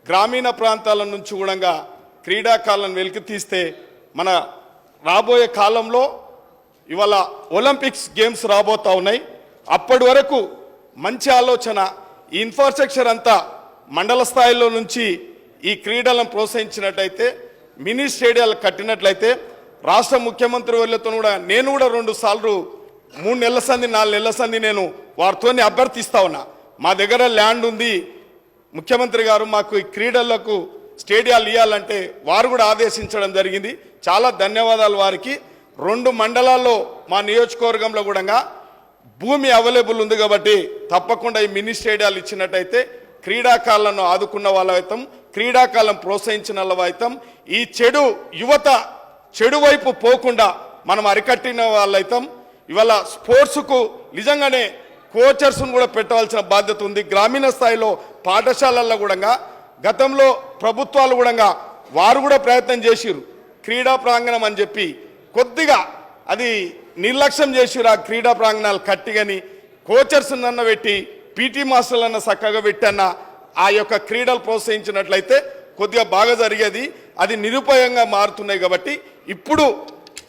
గ్రామీణ ప్రాంతాల నుంచి కూడా క్రీడాకారులను వెలికి తీస్తే మన రాబోయే కాలంలో ఇవాళ ఒలింపిక్స్ గేమ్స్ రాబోతా ఉన్నాయి. అప్పటి వరకు మంచి ఆలోచన, ఈ ఇన్ఫ్రాస్ట్రక్చర్ అంతా మండల స్థాయిలో నుంచి ఈ క్రీడలను ప్రోత్సహించినట్లయితే, మినీ స్టేడియాలు కట్టినట్లయితే, రాష్ట్ర ముఖ్యమంత్రి వాళ్ళతో కూడా నేను కూడా 2 సార్లు 3 నెలల సంది 4 నెలల సంది నేను వారితో అభ్యర్థిస్తా ఉన్నా. మా దగ్గర ల్యాండ్ ఉంది, ముఖ్యమంత్రి గారు మాకు ఈ క్రీడలకు స్టేడియాలు ఇవ్వాలంటే వారు కూడా ఆదేశించడం జరిగింది. చాలా ధన్యవాదాలు వారికి. 2 మండలాల్లో మా నియోజకవర్గంలో కూడా భూమి అవైలబుల్ ఉంది కాబట్టి తప్పకుండా ఈ మినీ స్టేడియాలు ఇచ్చినట్టయితే క్రీడాకారులను ఆదుకున్న వాళ్ళైతాం, క్రీడాకారులను ప్రోత్సహించిన వాళ్ళైతాం. ఈ యువత చెడు వైపు పోకుండా మనం అరికట్టిన వాళ్ళైతాం. ఇవాళ స్పోర్ట్స్కు నిజంగానే కోచర్స్ను కూడా పెట్టవలసిన బాధ్యత ఉంది. గ్రామీణ స్థాయిలో పాఠశాలల్లో కూడా గతంలో ప్రభుత్వాలు కూడా వారు కూడా ప్రయత్నం చేసిరు క్రీడా ప్రాంగణం అని చెప్పి, కొద్దిగా అది నిర్లక్ష్యం చేసిరు. ఆ క్రీడా ప్రాంగణాలు కట్టిగని కోచర్స్ అన్న పెట్టి, పీటీ మాస్టర్లన్న చక్కగా పెట్టన్న ఆ యొక్క క్రీడలు ప్రోత్సహించినట్లయితే కొద్దిగా బాగా జరిగేది. అది నిరుపయోగంగా మారుతున్నాయి. కాబట్టి ఇప్పుడు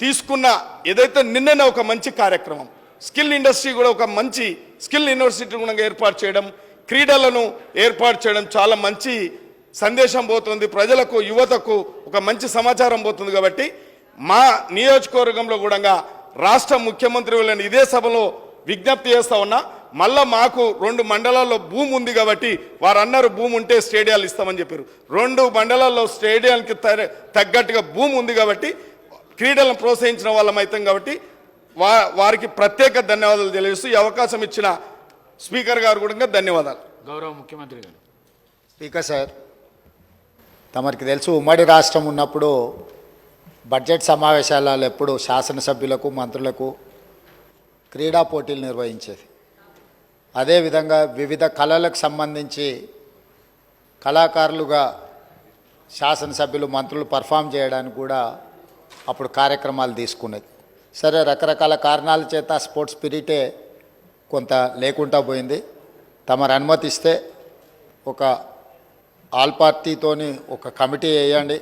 తీసుకున్న ఏదైతే నిన్ననే ఒక మంచి కార్యక్రమం, స్కిల్ ఇండస్ట్రీ కూడా ఒక మంచి స్కిల్ యూనివర్సిటీ కూడా ఏర్పాటు చేయడం, క్రీడలను ఏర్పాటు చేయడం చాలా మంచి సందేశం పోతుంది ప్రజలకు, యువతకు ఒక మంచి సమాచారం పోతుంది. కాబట్టి మా నియోజకవర్గంలో కూడా రాష్ట్ర ముఖ్యమంత్రి వాళ్ళని ఇదే సభలో విజ్ఞప్తి చేస్తా ఉన్నా. మళ్ళా మాకు 2 మండలాల్లో భూమి ఉంది కాబట్టి వారు అన్నారు భూమి ఉంటే స్టేడియాలు ఇస్తామని చెప్పారు. 2 మండలాల్లో స్టేడియానికి తగ్గట్టుగా భూమి ఉంది కాబట్టి క్రీడలను ప్రోత్సహించిన వాళ్ళం అవుతాం. కాబట్టి వారికి ప్రత్యేక ధన్యవాదాలు తెలియజేస్తూ ఈ అవకాశం ఇచ్చిన స్పీకర్ గారు కూడా ధన్యవాదాలు. గౌరవ ముఖ్యమంత్రి గారు. స్పీకర్ సార్, తమరికి తెలుసు ఉమ్మడి రాష్ట్రం ఉన్నప్పుడు బడ్జెట్ సమావేశాలలో ఎప్పుడు శాసనసభ్యులకు మంత్రులకు క్రీడా పోటీలు నిర్వహించేది. అదేవిధంగా వివిధ కళలకు సంబంధించి కళాకారులుగా శాసనసభ్యులు మంత్రులు పర్ఫామ్ చేయడానికి కూడా అప్పుడు కార్యక్రమాలు తీసుకునేది. సరే, రకరకాల కారణాల చేత స్పోర్ట్స్ స్పిరిటే కొంత లేకుండా పోయింది. తమరు అనుమతిస్తే ఒక ఆల్ పార్టీతోని ఒక కమిటీ వేయండి.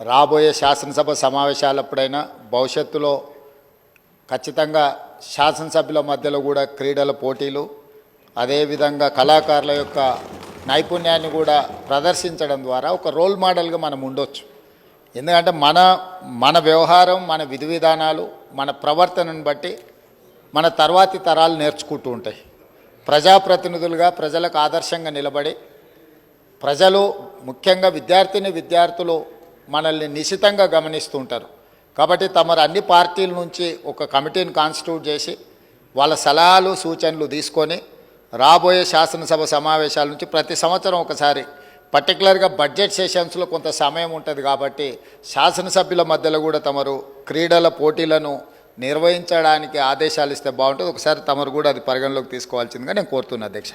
రాబోయే శాసనసభ సమావేశాలప్పుడైనా భవిష్యత్తులో ఖచ్చితంగా శాసనసభ్యుల మధ్యలో కూడా క్రీడల పోటీలు, అదేవిధంగా కళాకారుల యొక్క నైపుణ్యాన్ని కూడా ప్రదర్శించడం ద్వారా ఒక రోల్ మోడల్గా మనం ఉండొచ్చు. ఎందుకంటే మన వ్యవహారం, మన విధి విధానాలు, మన ప్రవర్తనను బట్టి మన తర్వాతి తరాలు నేర్చుకుంటూ ఉంటాయి. ప్రజాప్రతినిధులుగా ప్రజలకు ఆదర్శంగా నిలబడి, ప్రజలు ముఖ్యంగా విద్యార్థులు మనల్ని నిశితంగా గమనిస్తూ ఉంటారు. కాబట్టి తమరు అన్ని పార్టీల నుంచి ఒక కమిటీని కాన్స్టిట్యూట్ చేసి వాళ్ళ సలహాలు సూచనలు తీసుకొని రాబోయే శాసనసభ సమావేశాల నుంచి ప్రతి సంవత్సరం ఒకసారి, పర్టికులర్గా బడ్జెట్ సెషన్స్లో కొంత సమయం ఉంటుంది కాబట్టి శాసనసభ్యుల మధ్యలో కూడా తమరు క్రీడల పోటీలను నిర్వహించడానికి ఆదేశాలు ఇస్తే బాగుంటుంది. ఒకసారి తమరు కూడా అది పరిగణలోకి తీసుకోవాల్సిందిగా నేను కోరుతున్నా అధ్యక్ష.